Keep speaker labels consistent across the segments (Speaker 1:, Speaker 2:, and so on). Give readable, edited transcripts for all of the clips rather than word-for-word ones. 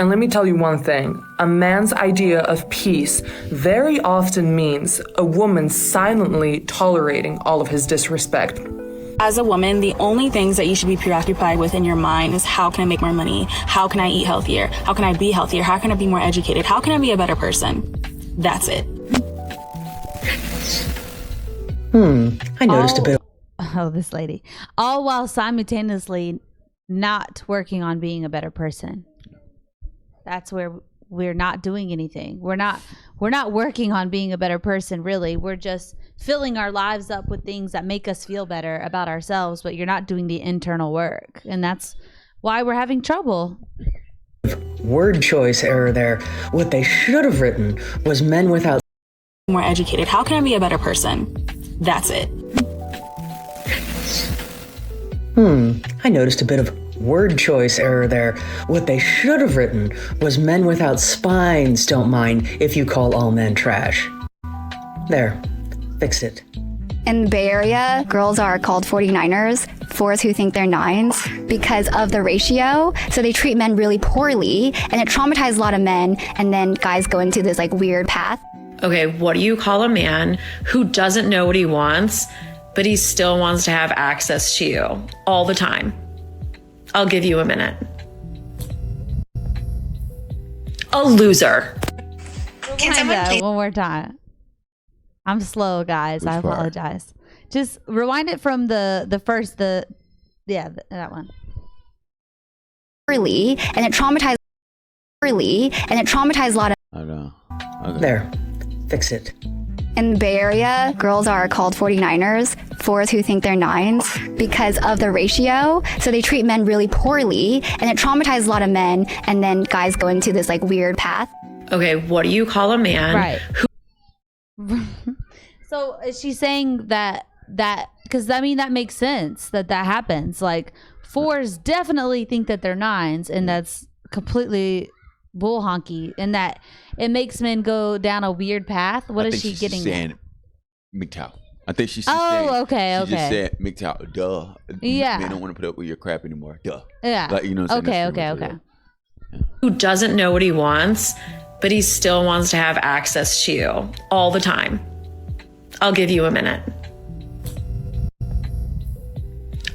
Speaker 1: And let me tell you one thing, a man's idea of peace very often means a woman silently tolerating all of his disrespect.
Speaker 2: As a woman, the only things that you should be preoccupied with in your mind is how can I make more money? How can I eat healthier? How can I be healthier? How can I be more educated? How can I be a better person? That's it.
Speaker 3: I noticed a bit.
Speaker 4: Oh, this lady. All while simultaneously not working on being a better person. That's where we're not doing anything. We're not working on being a better person, really. We're just filling our lives up with things that make us feel better about ourselves, but you're not doing the internal work. And that's why we're having trouble.
Speaker 3: Word choice error there. What they should have written was men without
Speaker 2: More educated. How can I be a better person? That's it.
Speaker 3: I noticed a bit of word choice error there. What they should have written was men without spines don't mind if you call all men trash. There. Fix it.
Speaker 5: In the Bay Area, girls are called 49ers, 4s who think they're 9s, because of the ratio. So they treat men really poorly, and it traumatizes a lot of men, and then guys go into this like weird path.
Speaker 6: Okay, what do you call a man who doesn't know what he wants, but he still wants to have access to you all the time? I'll give you a minute. A loser.
Speaker 4: Rewind that one more time. I'm slow, guys. I apologize. Just rewind it from the first, that one.
Speaker 5: Early, and it traumatizes a lot of.
Speaker 7: I know. Okay.
Speaker 3: There. Fix it.
Speaker 5: In the Bay Area, girls are called 49ers, 4s who think they're 9s, because of the ratio. So they treat men really poorly, and it traumatizes a lot of men, and then guys go into this like weird path.
Speaker 6: Okay, what do you call a man
Speaker 4: Right.
Speaker 6: who
Speaker 4: So is she saying that because I mean that makes sense that happens. Like 4s definitely think that they're 9s, and that's completely bull honky, and that it makes men go down a weird path. What is she getting
Speaker 7: saying?
Speaker 4: at?
Speaker 7: MGTOW. I think she's
Speaker 4: Oh,
Speaker 7: saying,
Speaker 4: okay,
Speaker 7: She just
Speaker 4: okay.
Speaker 7: said MGTOW. Duh.
Speaker 4: Yeah.
Speaker 7: Men don't want to put up with your crap anymore. Duh.
Speaker 4: Yeah.
Speaker 7: Like, you know what I'm saying?
Speaker 4: Okay.
Speaker 7: That's pretty much
Speaker 6: who doesn't know what he wants, but he still wants to have access to you all the time? I'll give you a minute.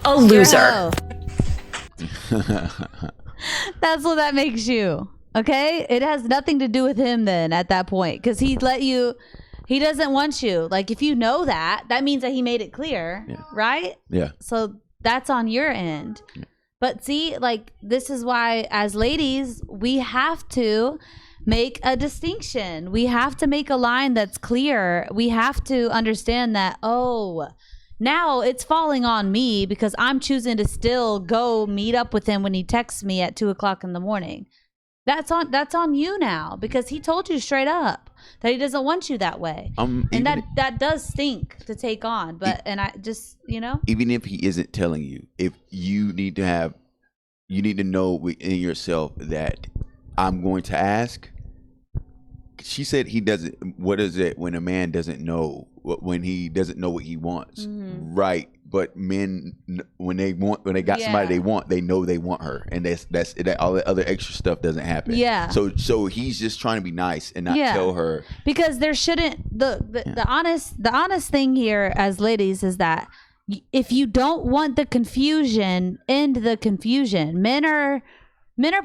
Speaker 6: A loser.
Speaker 4: That's what that makes you. Okay? It has nothing to do with him then at that point, because he doesn't want you. Like, if you know that means that he made it clear, right?
Speaker 7: Yeah.
Speaker 4: So that's on your end. Yeah. But see, like, this is why as ladies, we have to make a distinction. We have to make a line that's clear. We have to understand that, now it's falling on me because I'm choosing to still go meet up with him when he texts me at 2:00 in the morning. That's on you now, because he told you straight up that he doesn't want you that way. And that does stink to take on. But I just,
Speaker 7: even if he isn't telling you, if you need to know within yourself that I'm going to ask. She said he doesn't. What is it when a man doesn't know when he doesn't know what he wants? Mm-hmm. Right. But men, when they got somebody they want, they know they want her, and that's all the other extra stuff doesn't happen.
Speaker 4: Yeah.
Speaker 7: So he's just trying to be nice and not tell her,
Speaker 4: because there shouldn't the honest thing here as ladies is that if you don't want the confusion, end the confusion. Men are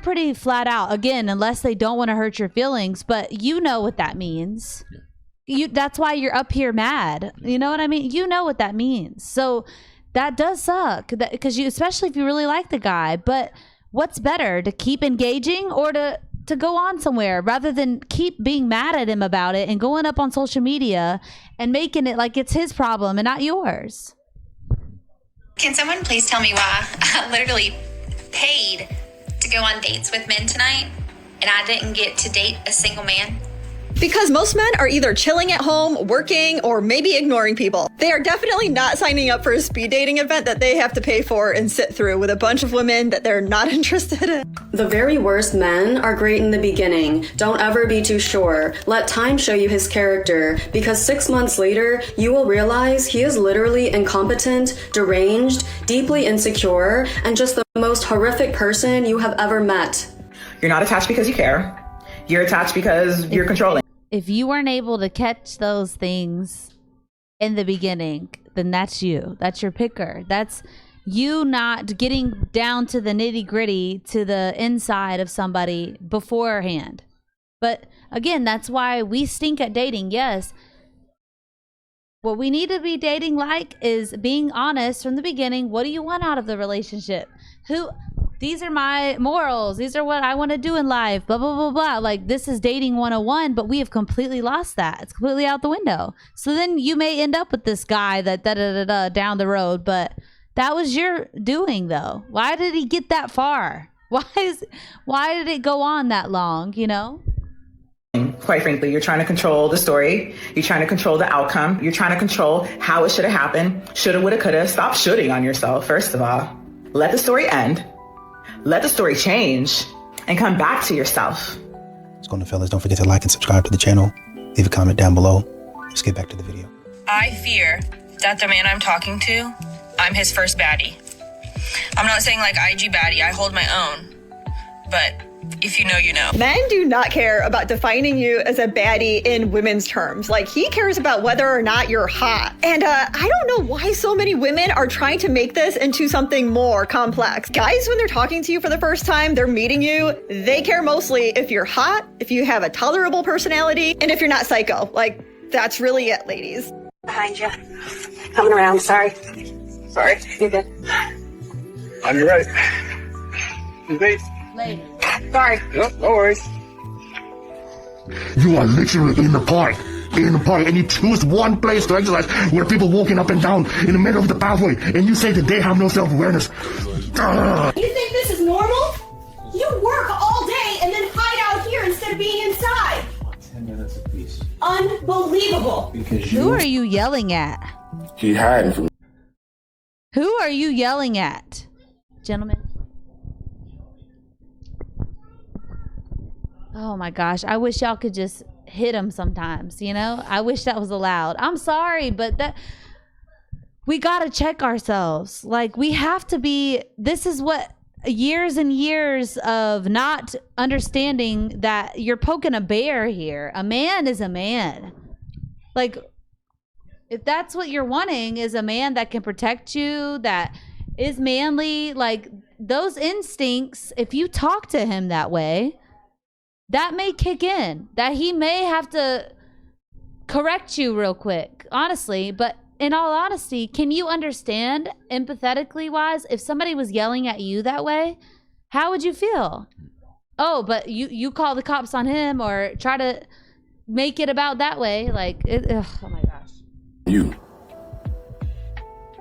Speaker 4: pretty flat out, again, unless they don't want to hurt your feelings, but you know what that means. That's why you're up here mad. You know what I mean? You know what that means. So that does suck, because especially if you really like the guy. But what's better, to keep engaging or to go on somewhere, rather than keep being mad at him about it and going up on social media and making it like it's his problem and not yours?
Speaker 8: Can someone please tell me why I literally paid to go on dates with men tonight and I didn't get to date a single man?
Speaker 9: Because most men are either chilling at home, working, or maybe ignoring people. They are definitely not signing up for a speed dating event that they have to pay for and sit through with a bunch of women that they're not interested in.
Speaker 10: The very worst men are great in the beginning. Don't ever be too sure. Let time show you his character, because 6 months later, you will realize he is literally incompetent, deranged, deeply insecure, and just the most horrific person you have ever met.
Speaker 11: You're not attached because you care. You're attached because you're controlling.
Speaker 4: If you weren't able to catch those things in the beginning, then that's you. That's your picker. That's you not getting down to the nitty gritty, to the inside of somebody beforehand. But again, that's why we stink at dating. Yes. What we need to be dating like is being honest from the beginning. What do you want out of the relationship? These are my morals. These are what I want to do in life. Blah, blah, blah, blah. Like, this is dating 101, but we have completely lost that. It's completely out the window. So then you may end up with this guy that da-da-da-da down the road, but that was your doing, though. Why did he get that far? Why did it go on that long, you know?
Speaker 11: Quite frankly, you're trying to control the story. You're trying to control the outcome. You're trying to control how it should have happened. Shoulda, woulda, coulda. Stop shooting on yourself, first of all. Let the story end. Let the story change and come back to yourself.
Speaker 12: What's going on, fellas? Don't forget to like and subscribe to the channel. Leave a comment down below. Let's get back to the video.
Speaker 13: I fear that the man I'm talking to, I'm his first baddie. I'm not saying like IG baddie, I hold my own. But if you know, you know.
Speaker 9: Men do not care about defining you as a baddie in women's terms. Like, he cares about whether or not you're hot. And I don't know why so many women are trying to make this into something more complex. Guys, when they're talking to you for the first time, they're meeting you, they care mostly if you're hot, if you have a tolerable personality, and if you're not psycho. Like, that's really it, ladies.
Speaker 14: Behind you. Coming around, sorry. Sorry, you're good.
Speaker 15: On your right. Wait.
Speaker 4: Later.
Speaker 14: Sorry.
Speaker 15: No worries.
Speaker 16: You are literally in the park, and you choose one place to exercise where people walking up and down in the middle of the pathway, and you say that they have no self-awareness.
Speaker 14: You think this is normal? You work all day and then hide out here instead of being inside.
Speaker 15: 10 minutes apiece.
Speaker 14: Unbelievable.
Speaker 4: Who are you yelling at?
Speaker 15: She hiding from me.
Speaker 4: Who are you yelling at, gentlemen? Oh my gosh, I wish y'all could just hit him sometimes, you know? I wish that was allowed. I'm sorry, but we gotta check ourselves. Like, we have to be, this is what years and years of not understanding that you're poking a bear here. A man is a man. Like, if that's what you're wanting, is a man that can protect you, that is manly, like, those instincts, if you talk to him that way, that may kick in, that he may have to correct you real quick, honestly. But in all honesty, can you understand, empathetically wise, if somebody was yelling at you that way, how would you feel? Oh, but you call the cops on him or try to make it about that way. Like, oh my gosh.
Speaker 15: You.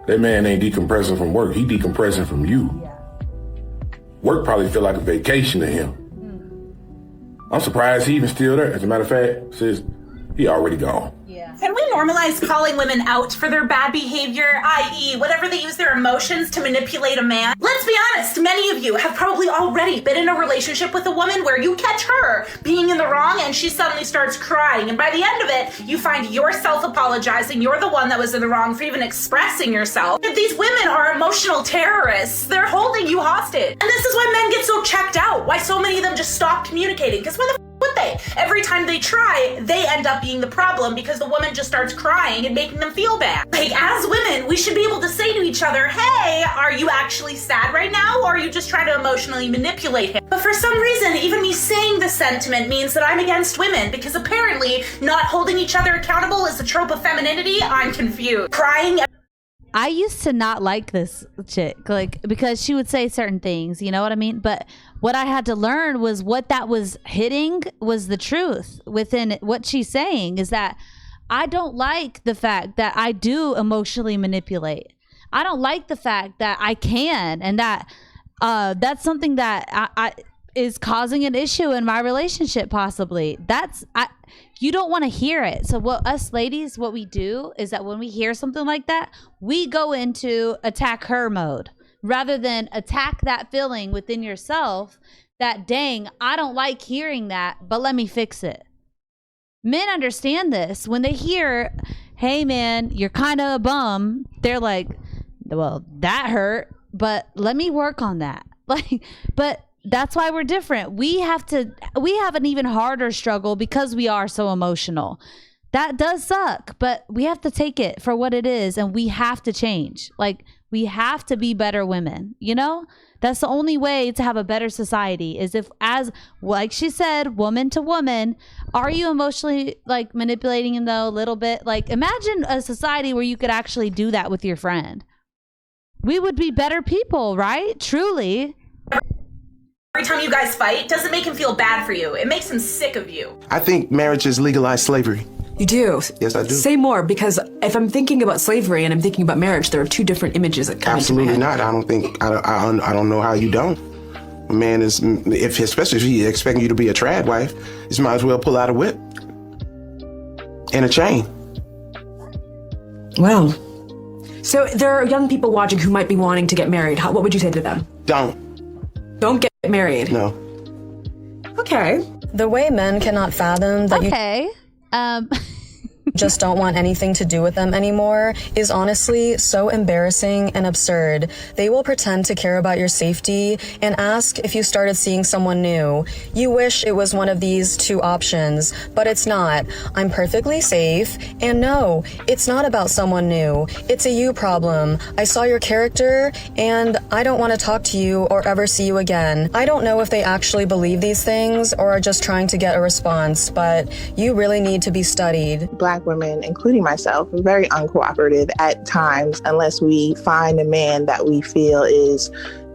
Speaker 15: That man ain't decompressing from work. He decompressing from you.
Speaker 4: Yeah.
Speaker 15: Work probably feel like a vacation to him. I'm surprised he even still there. As a matter of fact, says he already gone.
Speaker 17: Can we normalize calling women out for their bad behavior, i.e. whatever they use their emotions to manipulate a man? Let's be honest, many of you have probably already been in a relationship with a woman where you catch her being in the wrong and she suddenly starts crying. And by the end of it, you find yourself apologizing. You're the one that was in the wrong for even expressing yourself. If these women are emotional terrorists, they're holding you hostage. And this is why men get so checked out, why so many of them just stop communicating. Because why the would they? Every time they try, they end up being the problem because the woman just starts crying and making them feel bad. Like, as women, we should be able to say to each other, hey, are you actually sad right now, or are you just trying to emotionally manipulate him? But for some reason, even me saying this sentiment means that I'm against women, because apparently not holding each other accountable is a trope of femininity. I'm confused. Crying.
Speaker 4: I used to not like this chick, like, because she would say certain things, you know what I mean? But what I had to learn was what that was hitting was the truth within what she's saying, is that I don't like the fact that I do emotionally manipulate. I don't like the fact that I can, and that that's something that I is causing an issue in my relationship, possibly. You don't want to hear it. So what us ladies, what we do is that when we hear something like that, we go into attack her mode rather than attack that feeling within yourself that, dang, I don't like hearing that, but let me fix it. Men understand this. When they hear, hey man, you're kind of a bum, they're like, well, that hurt, but let me work on that. Like, but that's why we're different. We have an even harder struggle because we are so emotional. That does suck, but we have to take it for what it is, and we have to change. Like, we have to be better women, you know? That's the only way to have a better society, is if, as like she said, woman to woman, are you emotionally like manipulating him though a little bit? Like, imagine a society where you could actually do that with your friend. We would be better people, right? Truly.
Speaker 17: Every time you guys fight, doesn't make him feel bad for you. It makes him sick of you.
Speaker 18: I think marriage is legalized slavery.
Speaker 19: You do?
Speaker 18: Yes, I do.
Speaker 19: Say more, because if I'm thinking about slavery and I'm thinking about marriage, there are two different images that come
Speaker 18: Absolutely
Speaker 19: into my head.
Speaker 18: not. I don't think, I don't know how you don't. A man is, especially if he's expecting you to be a trad wife, you might as well pull out a whip and a chain.
Speaker 19: Wow. So there are young people watching who might be wanting to get married. What would you say to them?
Speaker 18: Don't
Speaker 19: get married.
Speaker 18: No.
Speaker 19: Okay.
Speaker 20: The way men cannot fathom that just don't want anything to do with them anymore is honestly so embarrassing and absurd. They will pretend to care about your safety and ask if you started seeing someone new. You wish it was one of these two options, but it's not. I'm perfectly safe, and no, it's not about someone new. It's a you problem. I saw your character, and I don't want to talk to you or ever see you again. I don't know if they actually believe these things or are just trying to get a response, but you really need to be studied.
Speaker 21: Black women, including myself, are very uncooperative at times unless we find a man that we feel is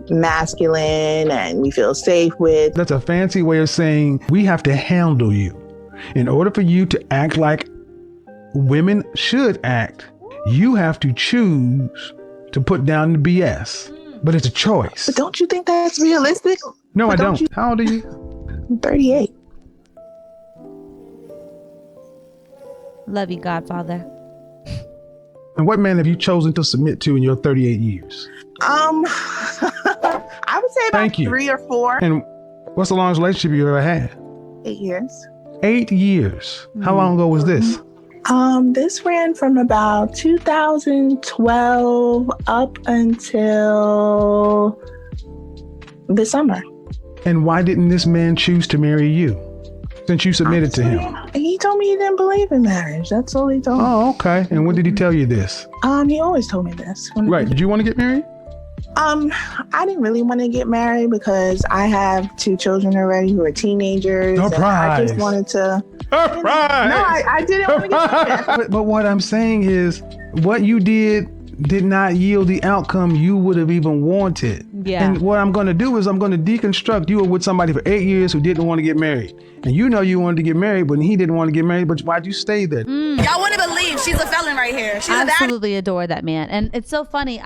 Speaker 21: masculine and we feel safe with.
Speaker 22: That's a fancy way of saying we have to handle you. In order for you to act like women should act, you have to choose to put down the BS. But it's a choice.
Speaker 21: But don't you think that's realistic?
Speaker 22: No, I don't. How old are you?
Speaker 21: I'm 38.
Speaker 4: Love you, Godfather.
Speaker 22: And what man have you chosen to submit to in your 38 years?
Speaker 21: I would say about 3 or 4.
Speaker 22: And what's the longest relationship you ever had?
Speaker 21: 8 years.
Speaker 22: 8 years. How long ago was this?
Speaker 21: This ran from about 2012 up until this summer.
Speaker 22: And why didn't this man choose to marry you since you submitted to him?
Speaker 21: He told me he didn't believe in marriage. That's all he told me.
Speaker 22: Oh, okay. And when did he tell you this?
Speaker 21: He always told me this.
Speaker 22: Right. Did you want to get married?
Speaker 21: I didn't really want to get married because I have 2 children already who are teenagers.
Speaker 22: Surprise.
Speaker 21: And I just wanted to.
Speaker 22: Surprise.
Speaker 21: No, I didn't want to get married.
Speaker 22: But what I'm saying is, what you did not yield the outcome you would have even wanted.
Speaker 4: Yeah.
Speaker 22: And what I'm going to do is I'm going to deconstruct. You were with somebody for 8 years who didn't want to get married. And you know you wanted to get married, but he didn't want to get married. But why'd you stay there?
Speaker 2: Y'all wouldn't believe she's a felon right here. She's
Speaker 4: Absolutely adore that man. And it's so funny.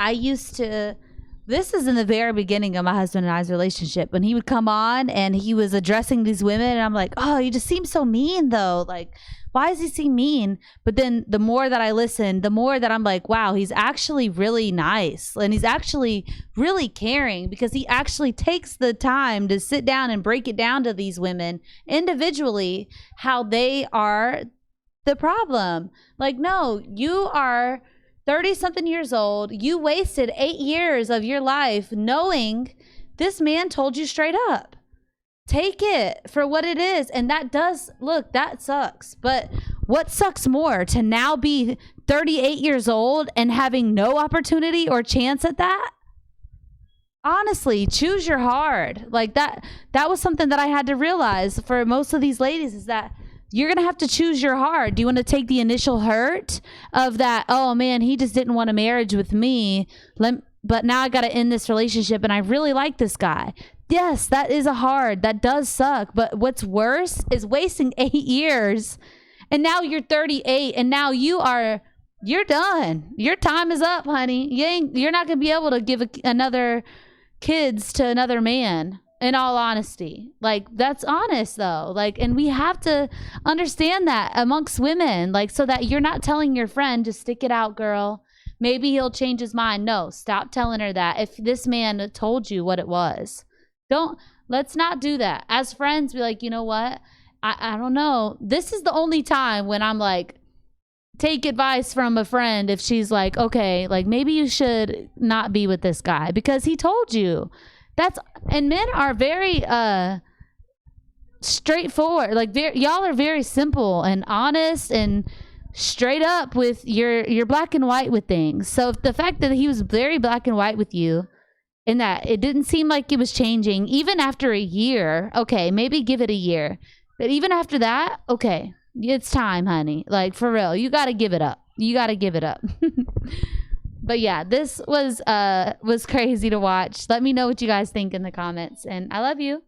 Speaker 4: This is in the very beginning of my husband and I's relationship, when he would come on and he was addressing these women, and I'm like, oh, he just seems so mean though. Like, why does he seem mean? But then the more that I listen, the more that I'm like, wow, he's actually really nice. And he's actually really caring, because he actually takes the time to sit down and break it down to these women individually, how they are the problem. Like, no, you are 30-something years old. You wasted 8 years of your life knowing this man told you straight up. Take it for what it is. And that sucks. But what sucks more, to now be 38 years old and having no opportunity or chance at that? Honestly, choose your hard. Like that was something that I had to realize for most of these ladies, is that you're going to have to choose your hard. Do you want to take the initial hurt of that, oh man, he just didn't want a marriage with me, but now I got to end this relationship and I really like this guy? Yes, that is that does suck. But what's worse is wasting 8 years, and now you're 38 and now you're done. Your time is up, honey. You're not going to be able to give another kids to another man. In all honesty, like, that's honest though. Like, and we have to understand that amongst women, like, so that you're not telling your friend, just stick it out, girl. Maybe he'll change his mind. No, stop telling her that. If this man told you what it was, let's not do that. As friends, be like, you know what? I don't know. This is the only time when I'm like, take advice from a friend. If she's like, okay, like maybe you should not be with this guy because he told you. And men are very straightforward. Like y'all are very simple and honest and straight up with your black and white with things. So if the fact that he was very black and white with you and that it didn't seem like it was changing even after a year, okay, maybe give it a year. But even after that, okay, it's time, honey. Like, for real, you got to give it up. You got to give it up. But yeah, this was crazy to watch. Let me know what you guys think in the comments, and I love you.